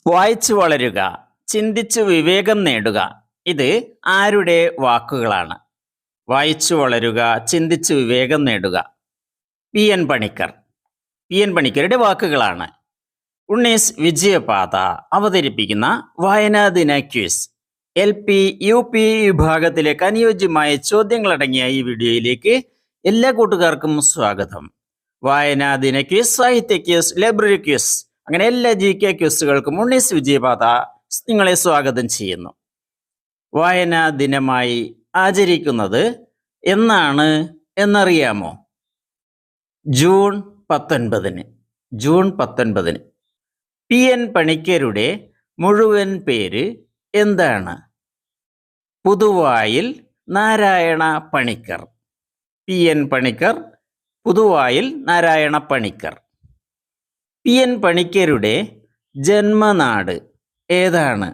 വായിച്ചു വളരുക, ചിന്തിച്ചു വിവേകം നേടുക. ഇത് ആരുടെ വാക്കുകളാണ്? വായിച്ചു വളരുക, ചിന്തിച്ചു വിവേകം നേടുക. P N Panicker. P N പണിക്കരുടെ വാക്കുകളാണ്. ഉണ്ണീസ് വിജയപാത അവതരിപ്പിക്കുന്ന വായനാദിന ക്വിസ്. LP UP വിഭാഗത്തിലേക്ക് അനുയോജ്യമായ ചോദ്യങ്ങളടങ്ങിയ ഈ വീഡിയോയിലേക്ക് എല്ലാ കൂട്ടുകാർക്കും സ്വാഗതം. വായനാദിന ക്വിസ്, സാഹിത്യ ക്വിസ്, ലൈബ്രറി ക്വിസ്, അങ്ങനെ എല്ലാ GK ക്വിസുകൾക്കും ഉണ്ണീസ് വിജയപാത നിങ്ങളെ സ്വാഗതം ചെയ്യുന്നു. വായനാ ദിനമായി ആചരിക്കുന്നത് എന്നാണ് എന്നറിയാമോ? ജൂൺ 19. ജൂൺ 19. പി എൻ പണിക്കരുടെ മുഴുവൻ പേര് എന്താണ്? പുതുവായിൽ Narayana Panicker. P N Panicker, പുതുവായിൽ Narayana Panicker. P N പണിക്കരുടെ ജന്മനാട് ഏതാണ്?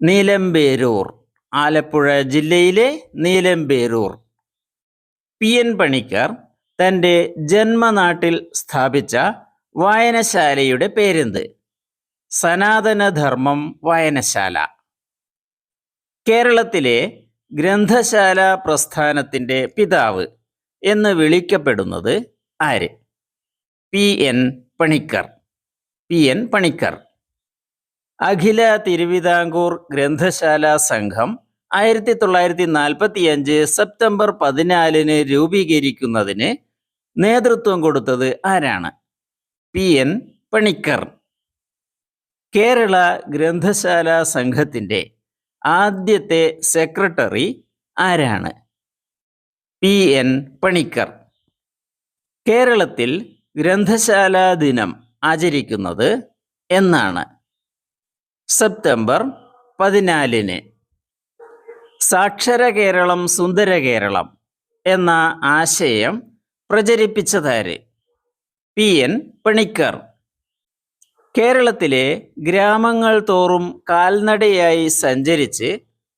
നീലംപേരൂർ, ആലപ്പുഴ ജില്ലയിലെ നീലംപേരൂർ. പി എൻ പണിക്കർ തൻ്റെ ജന്മനാട്ടിൽ സ്ഥാപിച്ച വായനശാലയുടെ പേരെന്ത്? സനാതനധർമ്മം വായനശാല. കേരളത്തിലെ ഗ്രന്ഥശാല പ്രസ്ഥാനത്തിൻ്റെ പിതാവ് എന്ന് വിളിക്കപ്പെടുന്നത് ആര്? P N Panicker. P N Panicker. Akhila Thiruvithamkoor Granthasala Sangham 1945 September 14 രൂപീകരിക്കുന്നതിന് നേതൃത്വം കൊടുത്തത് ആരാണ്? P N Panicker. കേരള ഗ്രന്ഥശാല സംഘത്തിൻ്റെ ആദ്യത്തെ സെക്രട്ടറി ആരാണ്? P N Panicker. കേരളത്തിൽ ഗ്രന്ഥശാലാ ദിനം ആചരിക്കുന്നത് എന്നാണ്? സെപ്റ്റംബർ 14. സാക്ഷര കേരളം സുന്ദര കേരളം എന്ന ആശയം പ്രചരിപ്പിച്ചതാര്? P N Panicker. കേരളത്തിലെ ഗ്രാമങ്ങൾ തോറും കാൽനടയായി സഞ്ചരിച്ച്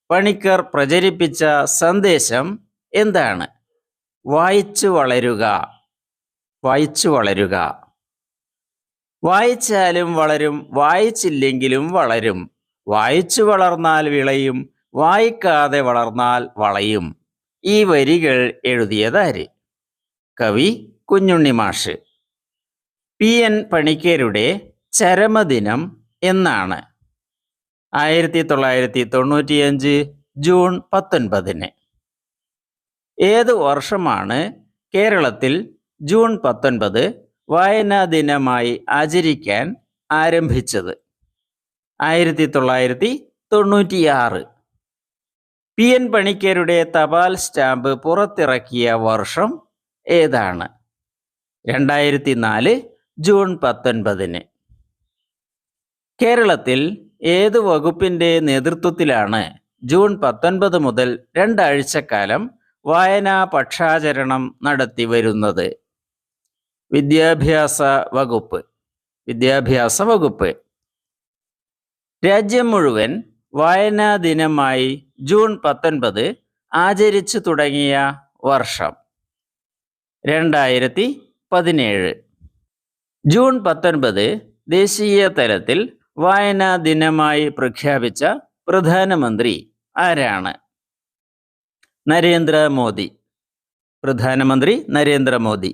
പണിക്കർ പ്രചരിപ്പിച്ച സന്ദേശം എന്താണ്? വായിച്ചു വളരുക, വായിച്ചു വളരുക. വായിച്ചാലും വളരും, വായിച്ചില്ലെങ്കിലും വളരും. വായിച്ചു വളർന്നാൽ വിളയും, വായിക്കാതെ വളർന്നാൽ വളയും. ഈ വരികൾ എഴുതിയതാര്? കവി കുഞ്ഞുണ്ണി മാഷ്. പി എൻ പണിക്കരുടെ ചരമദിനം എന്നാണ്? 1995 ജൂൺ 19. ഏത് വർഷമാണ് കേരളത്തിൽ ജൂൺ 19 വായനാ ദിനമായി ആചരിക്കാൻ ആരംഭിച്ചത്? 1996. പി എൻ പണിക്കരുടെ തപാൽ സ്റ്റാമ്പ് പുറത്തിറക്കിയ വർഷം ഏതാണ്? 2004 ജൂൺ 19. കേരളത്തിൽ ഏത് വകുപ്പിൻ്റെ നേതൃത്വത്തിലാണ് ജൂൺ 19 മുതൽ 2 ആഴ്ചക്കാലം വായനാ പക്ഷാചരണം നടത്തി വരുന്നത്? വിദ്യാഭ്യാസ വകുപ്പ്. വിദ്യാഭ്യാസ വകുപ്പ്. രാജ്യം മുഴുവൻ വായനാ ദിനമായി ജൂൺ 19 ആചരിച്ചു തുടങ്ങിയ വർഷം? 2017. ജൂൺ 19 ദേശീയ തലത്തിൽ വായനാ ദിനമായി പ്രഖ്യാപിച്ച പ്രധാനമന്ത്രി ആരാണ്? നരേന്ദ്രമോദി. പ്രധാനമന്ത്രി നരേന്ദ്രമോദി.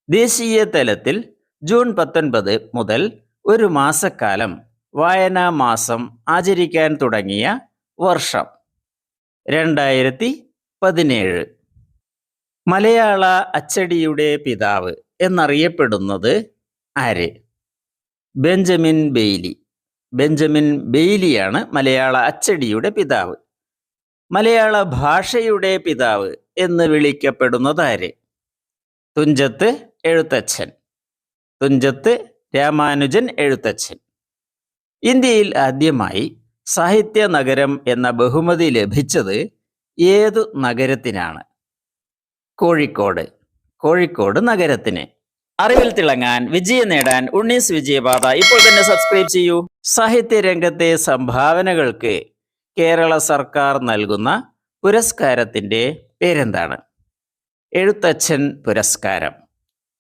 ദേശീയ തലത്തിൽ ജൂൺ 19 മുതൽ ഒരു മാസക്കാലം വായനാ മാസം ആചരിക്കാൻ തുടങ്ങിയ വർഷം? 2017. മലയാള അച്ചടിയുടെ പിതാവ് എന്നറിയപ്പെടുന്നത് ആര്? Benjamin Bailey. ബെഞ്ചമിൻ ബെയ്ലിയാണ് മലയാള അച്ചടിയുടെ പിതാവ്. മലയാള ഭാഷയുടെ പിതാവ് എന്ന് വിളിക്കപ്പെടുന്നത് ആര്? തുഞ്ചത്ത് എഴുത്തച്ഛൻ. തുഞ്ചത്ത് രാമാനുജൻ എഴുത്തച്ഛൻ. ഇന്ത്യയിൽ ആദ്യമായി സാഹിത്യ നഗരം എന്ന ബഹുമതി ലഭിച്ചത് ഏതു നഗരത്തിനാണ്? കോഴിക്കോട്. കോഴിക്കോട് നഗരത്തിന്. അറിവിൽ തിളങ്ങാൻ, വിജയം നേടാൻ ഉണ്ണീസ് വിജയപാത ഇപ്പോൾ തന്നെ സബ്സ്ക്രൈബ് ചെയ്യൂ. സാഹിത്യ രംഗത്തെ സംഭാവനകൾക്ക് കേരള സർക്കാർ നൽകുന്ന പുരസ്കാരത്തിൻ്റെ പേരെന്താണ്? എഴുത്തച്ഛൻ പുരസ്കാരം.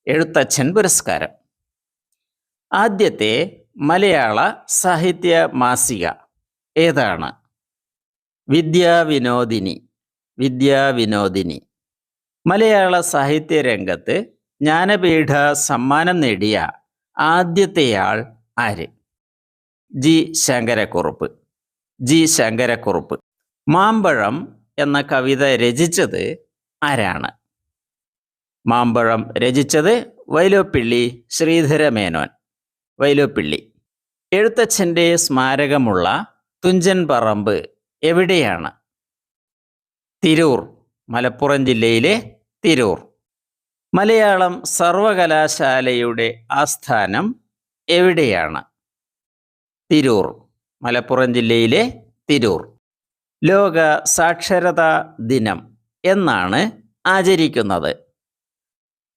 എഴുത്തച്ഛൻ പുരസ്കാരം. ആദ്യത്തെ മലയാള സാഹിത്യ മാസിക ഏതാണ്? വിദ്യാവിനോദിനി. വിദ്യാവിനോദിനി. മലയാള സാഹിത്യ രംഗത്ത് ജ്ഞാനപീഠ സമ്മാനം നേടിയ ആദ്യത്തെയാൾ ആര്? ജി ശങ്കരക്കുറുപ്പ്. ജി ശങ്കരക്കുറുപ്പ്. മാമ്പഴം എന്ന കവിത രചിച്ചത് ആരാണ്? മാമ്പഴം രചിച്ചത് വൈലോപ്പിള്ളി ശ്രീധരമേനോൻ. വൈലോപ്പിള്ളി. എഴുത്തച്ഛൻ്റെ സ്മാരകമുള്ള തുഞ്ചൻ പറമ്പ് എവിടെയാണ്? തിരൂർ. മലപ്പുറം ജില്ലയിലെ തിരൂർ. മലയാളം സർവകലാശാലയുടെ ആസ്ഥാനം എവിടെയാണ്? തിരൂർ. മലപ്പുറം ജില്ലയിലെ തിരൂർ. ലോക സാക്ഷരതാ ദിനം എന്നാണ് ആചരിക്കുന്നത്?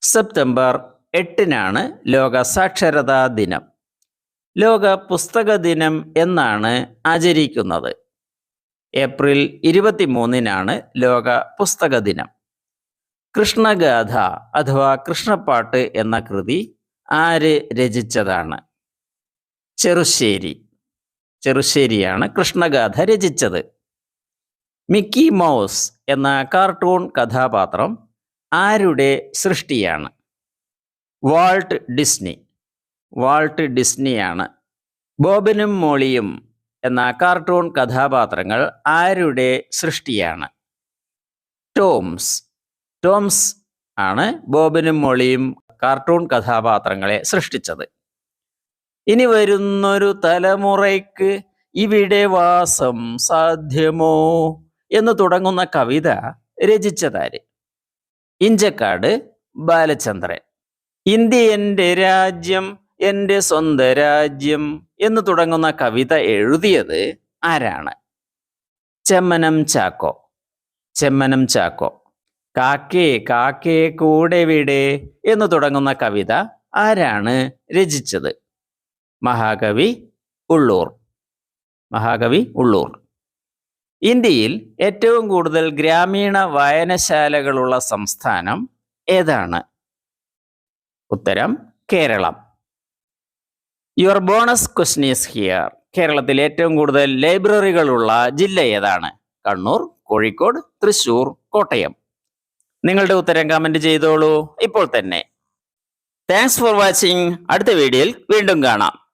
സെപ്റ്റംബർ 8-നാണ് ലോക സാക്ഷരതാ ദിനം. ലോക പുസ്തക ദിനം എന്നാണ് ആചരിക്കുന്നത്? ഏപ്രിൽ 23-നാണ് ലോക പുസ്തക ദിനം. കൃഷ്ണഗാഥ അഥവാ കൃഷ്ണപ്പാട്ട് എന്ന കൃതി ആര് രചിച്ചതാണ്? ചെറുശ്ശേരി. ചെറുശ്ശേരിയാണ് കൃഷ്ണഗാഥ രചിച്ചത്. മിക്കി മൗസ് എന്ന കാർട്ടൂൺ കഥാപാത്രം ആരുടെ സൃഷ്ടിയാണ്? Walt Disney. വാൾട്ട് ഡിസ്നിയാണ്. ബോബനും മോളിയും എന്ന കാർട്ടൂൺ കഥാപാത്രങ്ങൾ ആരുടെ സൃഷ്ടിയാണ്? ടോംസ്. ടോംസ് ആണ് ബോബനും മോളിയും കാർട്ടൂൺ കഥാപാത്രങ്ങളെ സൃഷ്ടിച്ചത്. ഇനി വരുന്നൊരു തലമുറയ്ക്ക് ഇവിടെ വാസം സാധ്യമോ എന്ന് തുടങ്ങുന്ന കവിത രചിച്ചതാര്? ഇഞ്ചക്കാട് ബാലചന്ദ്രൻ. ഇന്ത്യ എൻ്റെ രാജ്യം, എൻ്റെ സ്വന്തം രാജ്യം എന്ന് തുടങ്ങുന്ന കവിത എഴുതിയത് ആരാണ്? ചെമ്മനം ചാക്കോ. ചെമ്മനം ചാക്കോ. കാക്കേ കാക്കേ കൂടെ വിടെ എന്ന് തുടങ്ങുന്ന കവിത ആരാണ് രചിച്ചത്? മഹാകവി ഉള്ളൂർ. മഹാകവി ഉള്ളൂർ. ഇന്ത്യയിൽ ഏറ്റവും കൂടുതൽ ഗ്രാമീണ വായനശാലകളുള്ള സംസ്ഥാനം ഏതാണ്? ഉത്തരം Keralam. Your bonus question is here. കേരളത്തിൽ ഏറ്റവും കൂടുതൽ ലൈബ്രറികളുള്ള ജില്ല ഏതാണ്? കണ്ണൂർ, കോഴിക്കോട്, തൃശൂർ, കോട്ടയം. നിങ്ങളുടെ ഉത്തരം കമന്റ് ചെയ്തോളൂ ഇപ്പോൾ തന്നെ. Thanks for watching. അടുത്ത വീഡിയോയിൽ വീണ്ടും കാണാം.